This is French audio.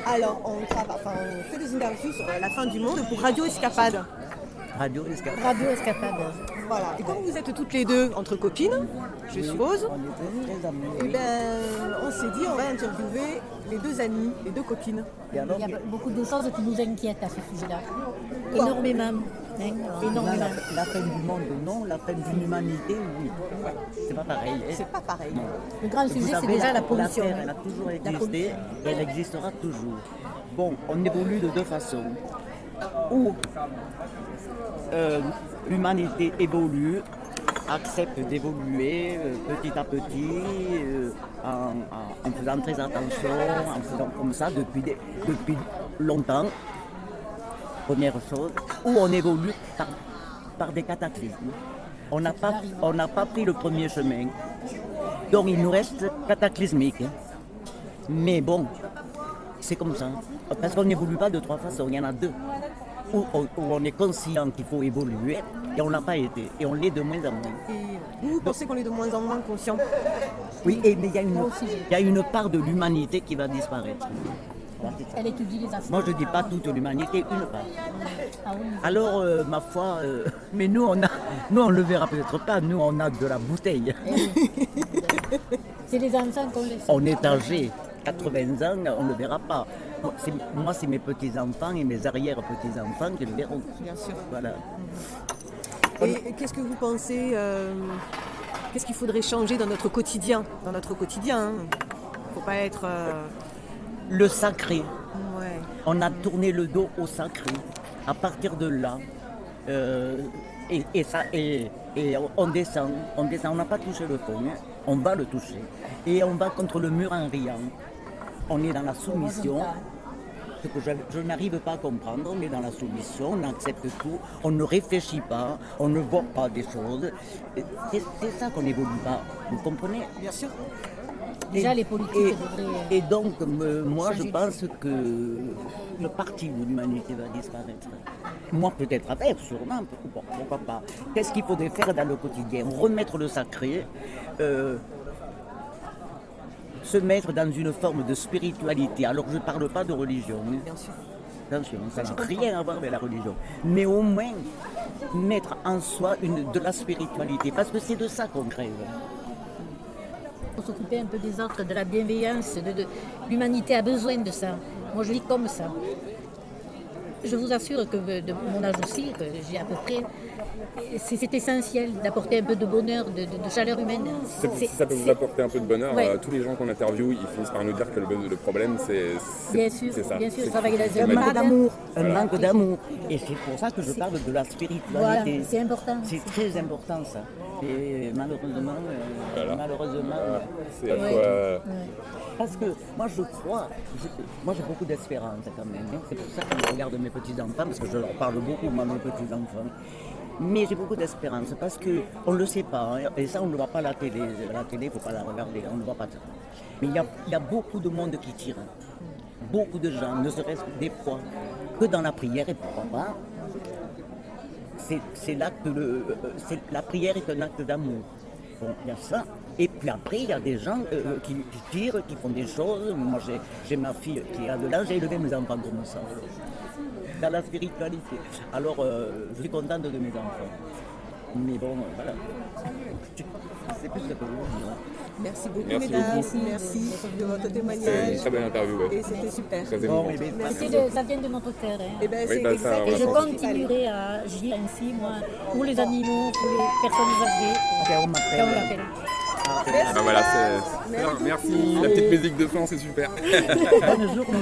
Alors, on fait des interviews sur la fin du monde pour Radio Escapade. Radio Escapade. Radio Escapade. Voilà. Et comme vous êtes toutes les deux entre copines, je suppose, On était très amis. eh ben, on s'est dit on va interviewer les deux amies, les deux copines. Et alors, Il y a beaucoup de choses qui nous inquiètent à ce sujet-là. Quoi Énormément. Énormément. la fin du monde, non. La fin de l'humanité, oui. C'est pas pareil. C'est pas pareil. Le grand Vous sujet, c'est savez, déjà la pollution. Terre, elle a toujours existé pollution. et elle existera toujours. Bon, on évolue de deux façons. Ou l'humanité évolue, accepte d'évoluer petit à petit, en faisant très attention, en faisant comme ça depuis longtemps, première chose, ou on évolue par des cataclysmes. On n'a pas pris le premier chemin, donc il nous reste cataclysmique. Hein. Mais bon, c'est comme ça, parce qu'on n'évolue pas de trois façons, il y en a deux. Où on est conscient qu'il faut évoluer et on n'a pas été, et on l'est de moins en moins. Et vous pensez qu'on est de moins en moins conscient? Oui, mais il y a une part de l'humanité qui va disparaître. Voilà, c'est ça. Elle étudie les affaires. Moi je ne dis pas toute l'humanité, une part. Ah oui. Alors, ma foi, mais nous on ne le verra peut-être pas, nous on a de la bouteille. C'est les enfants qu'on laisse. On est âgé, 80 ans, on ne le verra pas. Moi, c'est mes petits-enfants et mes arrière-petits-enfants qui le verront. Bien sûr. Voilà. Et qu'est-ce que vous pensez qu'est-ce qu'il faudrait changer dans notre quotidien? Dans notre quotidien, faut pas être... Le sacré. Ouais. On a tourné le dos au sacré. À partir de là, on descend, on n'a pas touché le fond, hein. On va le toucher. Et on va contre le mur en riant. On est dans la soumission. Ce que je n'arrive pas à comprendre, on est dans la soumission, on accepte tout, on ne réfléchit pas, on ne voit pas des choses. C'est ça qu'on n'évolue pas, vous comprenez? Bien sûr. Déjà, les politiques devraient... Et donc, moi, je pense que le parti de l'humanité va disparaître. Moi, peut-être avec, sûrement, pourquoi pas. Qu'est-ce qu'il faudrait faire dans le quotidien? Remettre le sacré, se mettre dans une forme de spiritualité. Alors, je ne parle pas de religion. Hein. Bien sûr. Attention, ça n'a rien à voir avec la religion. Mais au moins, mettre en soi de la spiritualité, parce que c'est de ça qu'on crève. Il faut s'occuper un peu des autres, de la bienveillance. L'humanité a besoin de ça. Moi, je vis comme ça. Je vous assure que de mon âge aussi, que j'ai à peu près, c'est essentiel d'apporter un peu de bonheur, de chaleur humaine. Si ça peut vous apporter un peu de bonheur, Ouais. tous les gens qu'on interviewe, ils finissent par nous dire que le problème, c'est Bien sûr, ça. bien sûr, C'est travailler dans Un un manque malade. d'amour, un manque d'amour. Et c'est pour ça que je parle de la spiritualité. Voilà, c'est important. C'est très important ça. Et malheureusement, c'est à la fois... parce que moi je crois, moi j'ai beaucoup d'espérance quand même. Hein. C'est pour ça que je regarde mes petits-enfants, parce que je leur parle beaucoup, moi, mes petits-enfants. Mais j'ai beaucoup d'espérance parce qu'on ne le sait pas, hein, et ça on ne le voit pas à la télé. La télé, il ne faut pas la regarder, on ne voit pas ça. Mais il y a beaucoup de monde qui tire. Beaucoup de gens, ne serait-ce que des fois, que dans la prière, et pourquoi pas. C'est l'acte la prière est un acte d'amour. Bon, il y a ça. Et puis après, il y a des gens qui tirent, qui font des choses. Moi, j'ai ma fille qui a de l'âge, j'ai élevé mes enfants comme ça. Dans la spiritualité. Alors, je suis contente de mes enfants. Mais bon, voilà. C'est plus ce que je veux dire. Merci beaucoup, Merci mesdames. beaucoup. Merci de votre C'est une témoignage. très belle interview. Ouais. Et c'était super. Très Bon, émouvant. eh bien, Merci. Ça vient de notre cœur. Hein. Et ben, Oui, c'est bah, ça, exactement Et je on ce qu'il fallait. continuerai à agir ainsi, moi, pour les animaux, pour les personnes âgées, on quand on m'appelle. l'appelle. Ah, voilà, merci. La petite musique de fin, c'est super. Bonne journée.